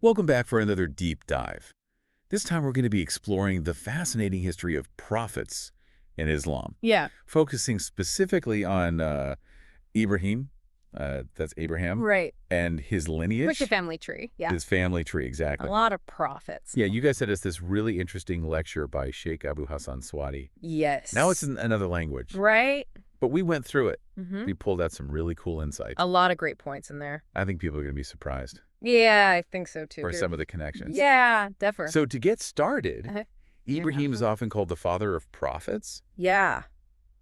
Welcome back for another deep dive. This time we're going to be exploring the fascinating history of prophets in Islam, Yeah. focusing specifically on Ibrahim, that's Abraham, Right. and his lineage. Like the family tree. Yeah. His family tree, exactly. A lot of prophets. Yeah, you guys sent us this really interesting lecture by Sheikh Abu Hassan Swati. Yes. Now it's in another language. Right? But we went through it. Mm-hmm. We pulled out some really cool insights. A lot of great points in there. I think people are going to be surprised Yeah, I think so too. for some of the connections. Yeah, definitely. So to get started, Uh-huh. Ibrahim is often called the father of prophets, Yeah.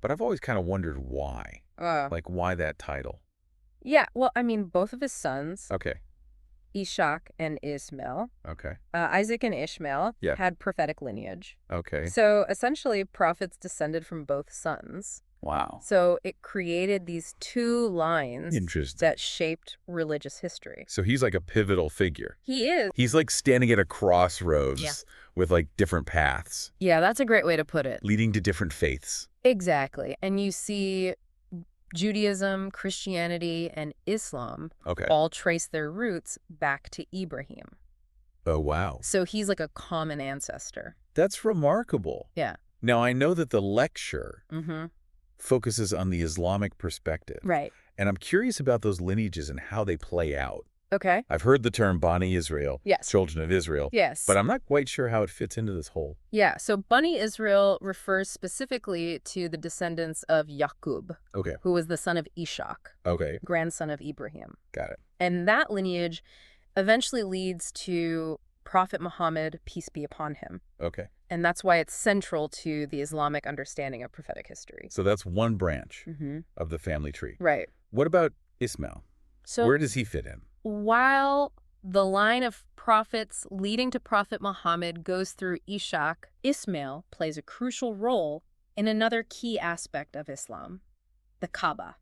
but I've always kind of wondered why. Like, why that title? Yeah, well, I mean, both of his sons, Okay, Ishaq and Ismail, okay, Isaac and Ishmael, Yeah. had prophetic lineage. okay. So essentially, prophets descended from both sons. Wow. So it created these two lines Interesting. that shaped religious history. So he's like a pivotal figure. He is. He's like standing at a crossroads Yeah. with like different paths Yeah, that's a great way to put it. leading to different faiths. Exactly. And you see Judaism, Christianity, and Islam Okay. all trace their roots back to Ibrahim. Oh, wow. So he's like a common ancestor. That's remarkable. Yeah. Now, I know that the lecture Mm-hmm. focuses on the Islamic perspective. Right. And I'm curious about those lineages and how they play out. Okay. I've heard the term Bani Israel, Yes. children of Israel, Yes. but I'm not quite sure how it fits into this whole. Yeah. So Bani Israel refers specifically to the descendants of Yaqub, Okay, who was the son of Ishaq, okay, grandson of Ibrahim. got it. And that lineage eventually leads to Prophet Muhammad, peace be upon him. Okay, And that's why it's central to the Islamic understanding of prophetic history. so that's one branch Mm-hmm. of the family tree. Right. What about Ismail? So Where does he fit in? while the line of prophets leading to Prophet Muhammad goes through Ishaq, Ismail plays a crucial role in another key aspect of Islam, the Kaaba.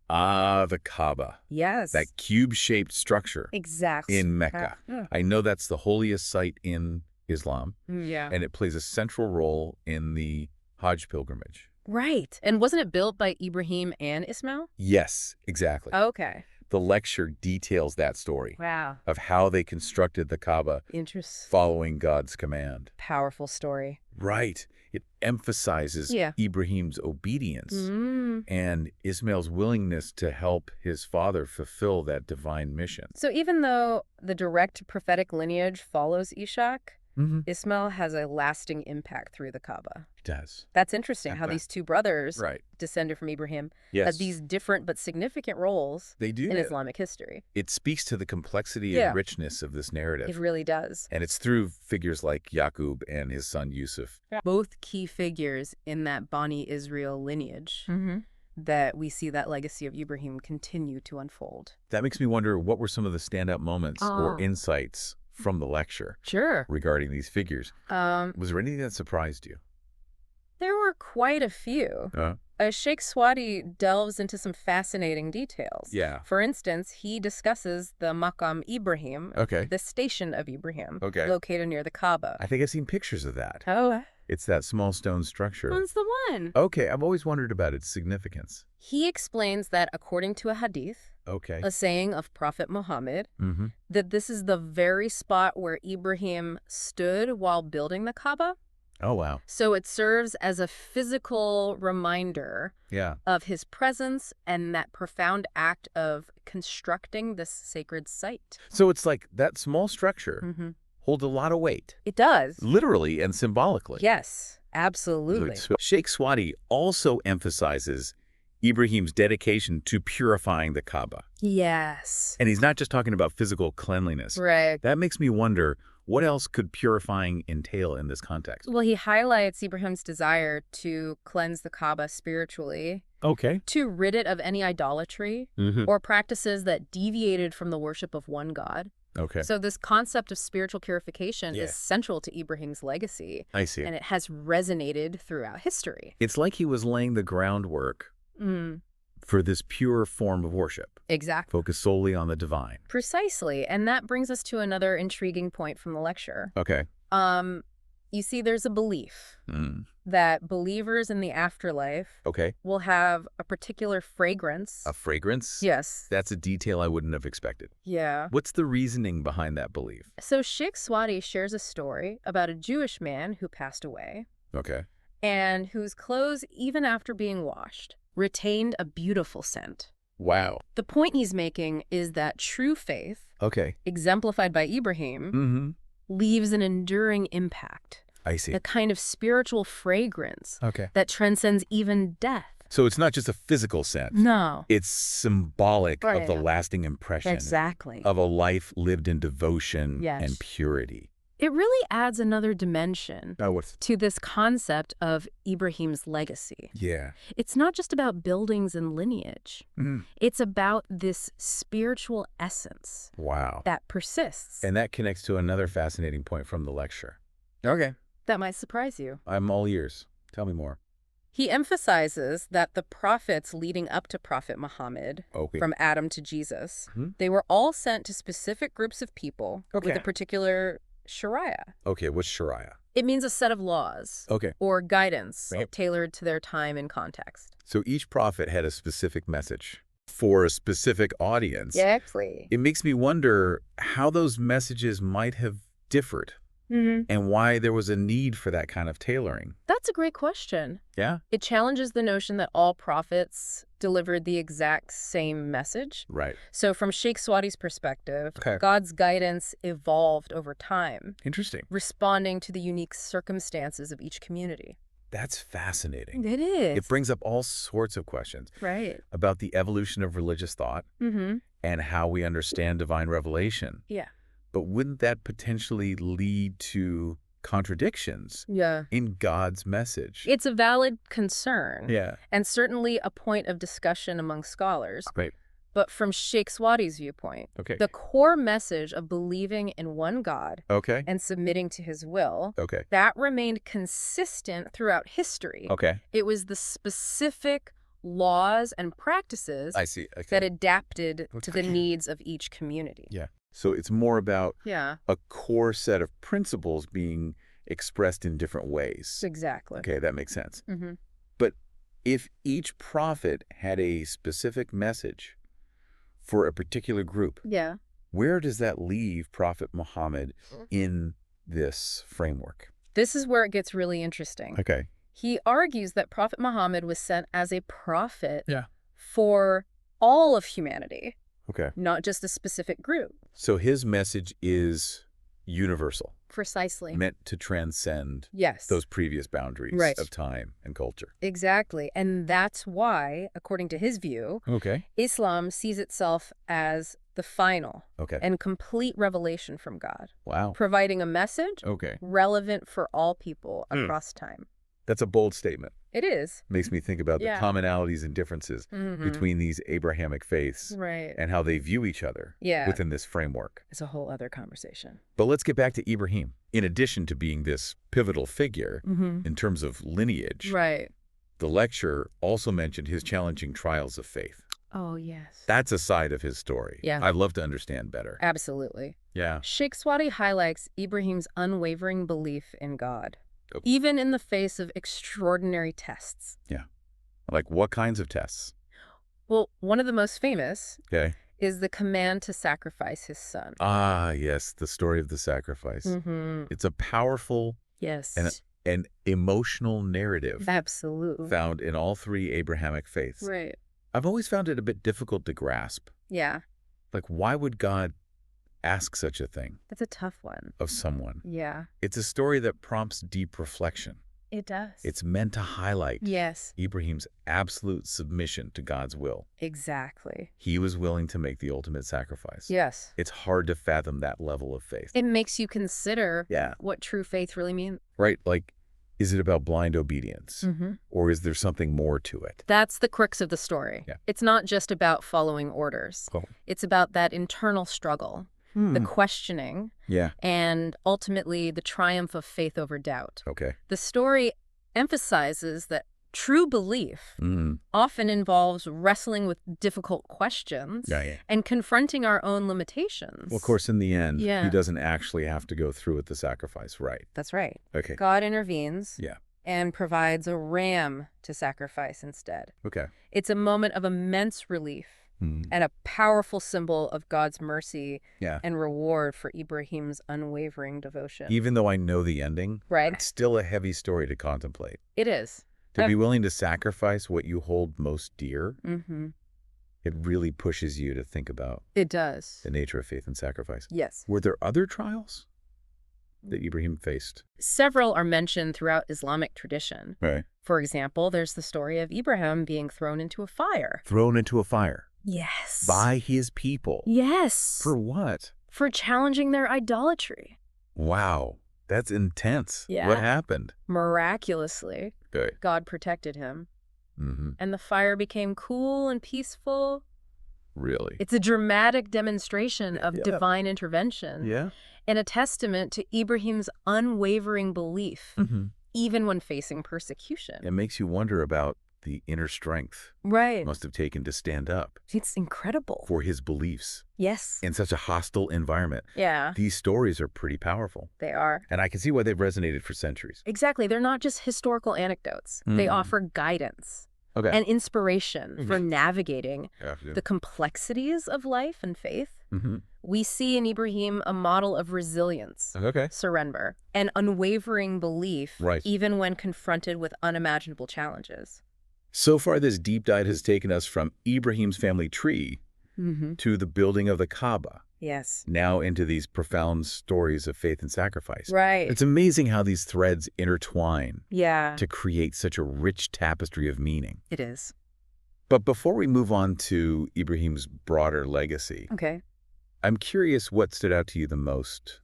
Ah, the Kaaba, Yes. that cube-shaped structure Exactly. in Mecca. Yeah. I know that's the holiest site in Islam, Yeah. and it plays a central role in the Hajj pilgrimage. Right. And wasn't it built by Ibrahim and Ismail? Yes, exactly. Okay. The lecture details that story Wow. of how they constructed the Kaaba Interesting. following God's command. Powerful story. Right. It emphasizes Yeah. Ibrahim's obedience Mm. and Ismail's willingness to help his father fulfill that divine mission. So even though the direct prophetic lineage follows Ishaq, Ismail has a lasting impact through the Kaaba. It does. That's interesting how Okay. these two brothers Right. descended from Ibrahim Yes. have these different but significant roles They do. in Islamic history. It speaks to the complexity Yeah. and richness of this narrative. It really does. And it's through figures like Yaqub and his son Yusuf. Both key figures in that Bani Israel lineage Mm-hmm. that we see that legacy of Ibrahim continue to unfold. That makes me wonder, what were some of the standout moments or insights from the lecture Sure. regarding these figures? Was there anything that surprised you? There were quite a few. Uh, Sheikh Swati delves into some fascinating details. Yeah. For instance, he discusses the Maqam Ibrahim, Okay. the station of Ibrahim, Okay. located near the Kaaba. I think I've seen pictures of that. Oh, It's that small stone structure. that's the one. Okay, I've always wondered about its significance. He explains that according to a hadith, Okay. a saying of Prophet Muhammad, Mm-hmm. that this is the very spot where Ibrahim stood while building the Kaaba. Oh, wow. So it serves as a physical reminder Yeah. of his presence and that profound act of constructing this sacred site. So it's like that small structure Mm-hmm. holds a lot of weight, It does. literally and symbolically. Yes, absolutely. So Sheikh Swati also emphasizes Ibrahim's dedication to purifying the Kaaba. Yes. And he's not just talking about physical cleanliness. Right. That makes me wonder, what else could purifying entail in this context? Well, he highlights Ibrahim's desire to cleanse the Kaaba spiritually, Okay. to rid it of any idolatry Mm-hmm. or practices that deviated from the worship of one God. Okay. So this concept of spiritual purification Yeah. is central to Ibrahim's legacy, I see. and it has resonated throughout history. It's like he was laying the groundwork Mm, for this pure form of worship, exactly. focused solely on the divine. Precisely. And that brings us to another intriguing point from the lecture. Okay. You see, there's a belief Mm. that believers in the afterlife Okay. will have a particular fragrance. A fragrance? Yes. That's a detail I wouldn't have expected. Yeah. What's the reasoning behind that belief? So Sheikh Swati shares a story about a Jewish man who passed away Okay. and whose clothes, even after being washed, retained a beautiful scent. Wow. The point he's making is that true faith, Okay. exemplified by Ibrahim, Mm-hmm. leaves an enduring impact, I see. a kind of spiritual fragrance Okay. that transcends even death. So it's not just a physical scent. No. It's symbolic of the Right. lasting impression Exactly. of a life lived in devotion Yes. and purity. It really adds another dimension Oh, what's... to this concept of Ibrahim's legacy. Yeah. It's not just about buildings and lineage. Mm. It's about this spiritual essence Wow. that persists. And that connects to another fascinating point from the lecture. Okay. That might surprise you. I'm all ears. Tell me more. He emphasizes that the prophets leading up to Prophet Muhammad, Okay. from Adam to Jesus, Mhm. they were all sent to specific groups of people with Okay. a particular Sharia. Okay, what's Sharia? It means a set of laws Okay. or guidance Right. tailored to their time and context. So each prophet had a specific message for a specific audience. Exactly. It makes me wonder how those messages might have differed Mm-hmm. and why there was a need for that kind of tailoring. That's a great question. Yeah? It challenges the notion that all prophets delivered the exact same message. Right. So from Sheikh Swati's perspective, Okay. God's guidance evolved over time, Interesting. responding to the unique circumstances of each community. That's fascinating. It is. It brings up all sorts of questions Right. about the evolution of religious thought Mm-hmm. and how we understand divine revelation. Yeah. But wouldn't that potentially lead to contradictions Yeah. in God's message? It's a valid concern. Yeah. And certainly a point of discussion among scholars. Right. But from Sheikh Swati's viewpoint, Okay. the core message of believing in one God Okay. and submitting to his will, Okay. that remained consistent throughout history. Okay. It was the specific laws and practices I see. Okay. that adapted to the Okay. needs of each community. Yeah. So it's more about Yeah, a core set of principles being expressed in different ways. exactly. Okay, that makes sense. Mm-hmm. But if each prophet had a specific message for a particular group, Yeah. where does that leave Prophet Muhammad in this framework? This is where it gets really interesting. Okay. He argues that Prophet Muhammad was sent as a prophet Yeah. for all of humanity, Okay. not just a specific group. So his message is universal, Precisely. meant to transcend Yes. those previous boundaries Right. of time and culture. Exactly. And that's why, according to his view, Okay. Islam sees itself as the final Okay. and complete revelation from God, Wow. providing a message Okay. relevant for all people across time. That's a bold statement. It is. Makes me think about Yeah. the commonalities and differences Mhm. between these Abrahamic faiths Right. and how they view each other Yeah. within this framework. It's a whole other conversation. But let's get back to Ibrahim. In addition to being this pivotal figure Mm-hmm. in terms of lineage, Right. the lecture also mentioned his challenging trials of faith. Oh, yes. That's a side of his story. Yeah. I'd love to understand better. Absolutely. Yeah. Sheikh Swati highlights Ibrahim's unwavering belief in God, Okay. even in the face of extraordinary tests. Like what kinds of tests? Well, one of the most famous Okay. is the command to sacrifice his son. Ah, yes, the story of the sacrifice. Mm-hmm. It's a powerful Yes. and emotional narrative Absolutely. found in all three Abrahamic faiths. Right. I've always found it a bit difficult to grasp. Yeah. Like, why would God ask such a thing That's a tough one. of someone? Yeah. It's a story that prompts deep reflection. It does. It's meant to highlight Yes. Ibrahim's absolute submission to God's will. Exactly. He was willing to make the ultimate sacrifice. Yes. It's hard to fathom that level of faith. It makes you consider Yeah. what true faith really means. Right? Like, is it about blind obedience? Mm-hmm. Or is there something more to it? That's the crux of the story. Yeah. It's not just about following orders. Oh. It's about that internal struggle, the questioning, Yeah. and ultimately the triumph of faith over doubt. Okay. The story emphasizes that True belief Mm. often involves wrestling with difficult questions Yeah. and confronting our own limitations. Well, of course, in the end, Yeah. he doesn't actually have to go through with the sacrifice, right? That's right. Okay. God intervenes Yeah. and provides a ram to sacrifice instead. Okay. It's a moment of immense relief Mm. and a powerful symbol of God's mercy Yeah. and reward for Ibrahim's unwavering devotion. Even though I know the ending, Right. it's still a heavy story to contemplate. It is. To be willing to sacrifice what you hold most dear, Mm-hmm. it really pushes you to think about It does. the nature of faith and sacrifice. Yes. Were there other trials that Ibrahim faced? Several are mentioned throughout Islamic tradition. Right. For example, there's the story of Ibrahim being thrown into a fire. Thrown into a fire. Yes. By his people. Yes. For what? For challenging their idolatry. Wow. That's intense. Yeah. What happened? Miraculously, Okay. God protected him, Mm-hmm. and the fire became cool and peaceful. Really? It's a dramatic demonstration of Yeah. divine intervention Yeah. and a testament to Ibrahim's unwavering belief, Mm-hmm. even when facing persecution. It makes you wonder about the inner strength Right. it must have taken to stand up It's incredible. for his beliefs Yes. in such a hostile environment. Yeah, These stories are pretty powerful, they are. and I can see why they've resonated for centuries. Exactly. They're not just historical anecdotes. They Mm. offer guidance Okay. and inspiration for navigating Yeah. the complexities of life and faith. Mm-hmm. We see in Ibrahim a model of resilience, Okay. surrender, and unwavering belief, Right. even when confronted with unimaginable challenges. So far, this deep dive has taken us from Ibrahim's family tree Mm-hmm. to the building of the Kaaba, Yes. now into these profound stories of faith and sacrifice. Right. It's amazing how these threads intertwine Yeah, to create such a rich tapestry of meaning. it is. But before we move on to Ibrahim's broader legacy, Okay. I'm curious what stood out to you the most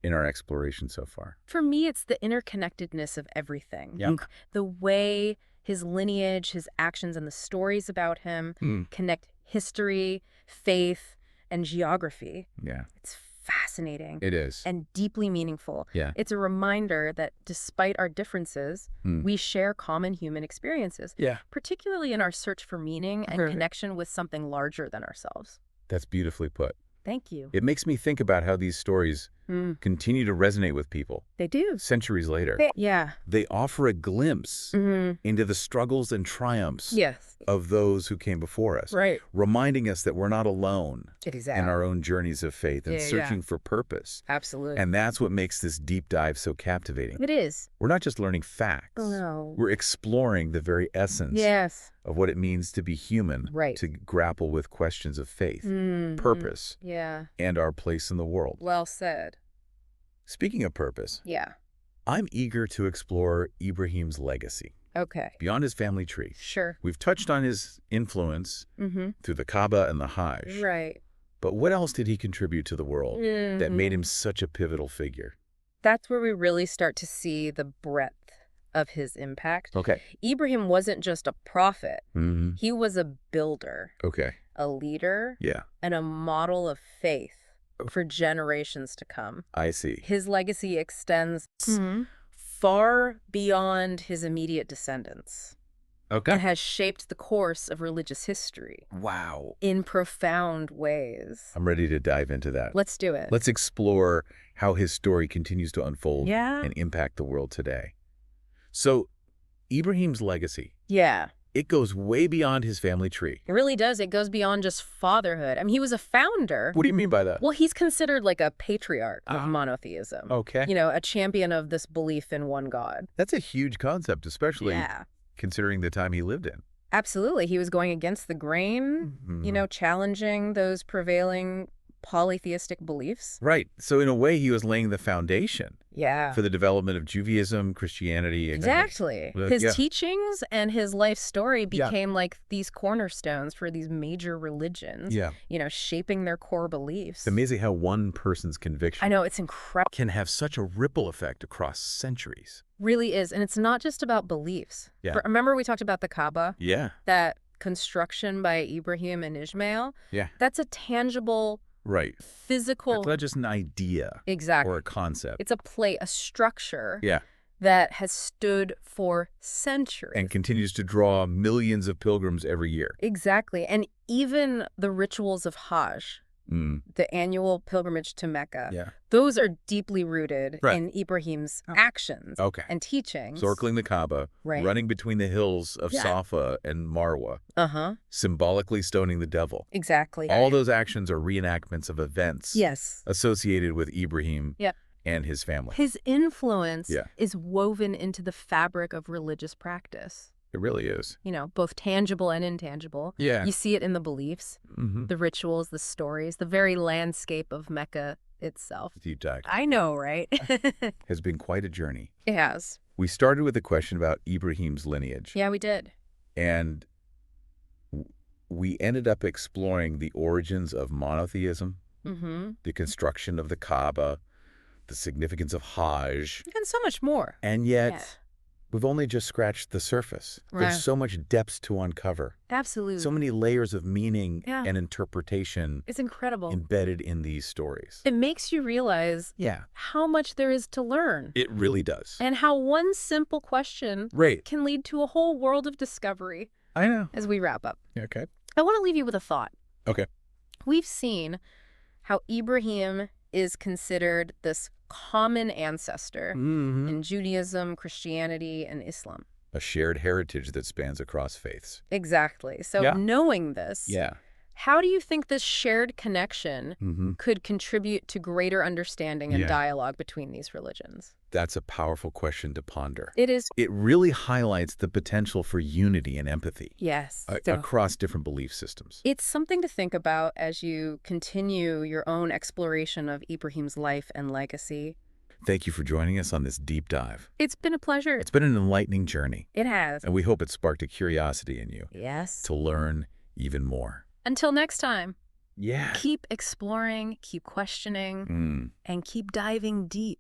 in our exploration so far. For me, it's the interconnectedness of everything. Yeah. The way his lineage, his actions, and the stories about him connect history, faith, and geography. Yeah, It's fascinating it is. and deeply meaningful. Yeah. It's a reminder that despite our differences, Mm. we share common human experiences, Yeah, particularly in our search for meaning and Right. connection with something larger than ourselves. that's beautifully put. Thank you. It makes me think about how these stories continue to resonate with people They do. centuries later. Yeah. They offer a glimpse Mm-hmm. into the struggles and triumphs Yes. of those who came before us, Right. reminding us that we're not alone Exactly. in our own journeys of faith and Yeah, yeah. searching for purpose. Absolutely. And that's what makes this deep dive so captivating. It is. We're not just learning facts. Oh, no. We're exploring the very essence Yes. of what it means to be human, Right. to grapple with questions of faith, Mhm. purpose, Yeah. and our place in the world. Well said. Speaking of purpose, Yeah. I'm eager to explore Ibrahim's legacy Okay. beyond his family tree. Sure. We've touched on his influence Mm-hmm. through the Kaaba and the Hajj, Right. but what else did he contribute to the world that made Mhm. him such a pivotal figure? That's where we really start to see the breadth of his impact. Okay. Ibrahim wasn't just a prophet. Mm-hmm. He was a builder, Okay. a leader, Yeah, and a model of faith for generations to come. I see. His legacy extends far beyond his immediate descendants and Okay. has shaped the course of religious history Wow. in profound ways. I'm ready to dive into that. Let's do it. Let's explore how his story continues to unfold Yeah. and impact the world today. So, Ibrahim's legacy, Yeah. it goes way beyond his family tree. It really does. It goes beyond just fatherhood. I mean, he was a founder. What do you mean by that? Well, he's considered like a patriarch of Ah. monotheism. Okay. You know, a champion of this belief in one God. That's a huge concept, especially Yeah. considering the time he lived in. Absolutely. He was going against the grain, you know, challenging those prevailing polytheistic beliefs. Right. So in a way, he was laying the foundation Yeah. for the development of Judaism, Christianity. and- Exactly. Well, His yeah. teachings and his life story Yeah. became like these cornerstones for these major religions, Yeah. you know, shaping their core beliefs. It's amazing how one person's conviction I know, it's incredible. can have such a ripple effect across centuries. Really is. And it's not just about beliefs. Yeah. Remember we talked about the Kaaba? Yeah. That construction by Ibrahim and Ishmael? Yeah. That's a tangible, Right. physical... It's not just an idea Exactly. or a concept. It's a structure Yeah. that has stood for centuries. And continues to draw millions of pilgrims every year. Exactly. And even the rituals of Hajj, the annual pilgrimage to Mecca, those are deeply rooted in Ibrahim's actions and teachings. Circling the Kaaba, running between the hills of Safa and Marwa, symbolically stoning the devil. Exactly. All those actions are reenactments of events associated with Ibrahim and his family. His influence is woven into the fabric of religious practice. It really is. You know, both tangible and intangible. You see it in the beliefs, the rituals, the stories, the very landscape of Mecca itself. Deep dive. I know, right? Has been quite a journey. It has. We started with a question about Ibrahim's lineage. Yeah, we did. And we ended up exploring the origins of monotheism, the construction of the Kaaba, the significance of Hajj. And so much more. And yet, we've only just scratched the surface. There's so much depth to uncover. Absolutely. So many layers of meaning and interpretation. It's incredible. Embedded in these stories. It makes you realize how much there is to learn. It really does. And how one simple question can lead to a whole world of discovery. I know. As we wrap up. Okay. I want to leave you with a thought. Okay. We've seen how Ibrahim is considered this common ancestor in Judaism, Christianity, and Islam. A shared heritage that spans across faiths. Exactly. So knowing this, how do you think this shared connection could contribute to greater understanding and dialogue between these religions? That's a powerful question to ponder. It is. It really highlights the potential for unity and empathy. Yes. Across different belief systems. It's something to think about as you continue your own exploration of Ibrahim's life and legacy. Thank you for joining us on this deep dive. It's been a pleasure. It's been an enlightening journey. It has. And we hope it sparked a curiosity in you. Yes. To learn even more. Until next time. Yeah. Keep exploring, keep questioning, and keep diving deep.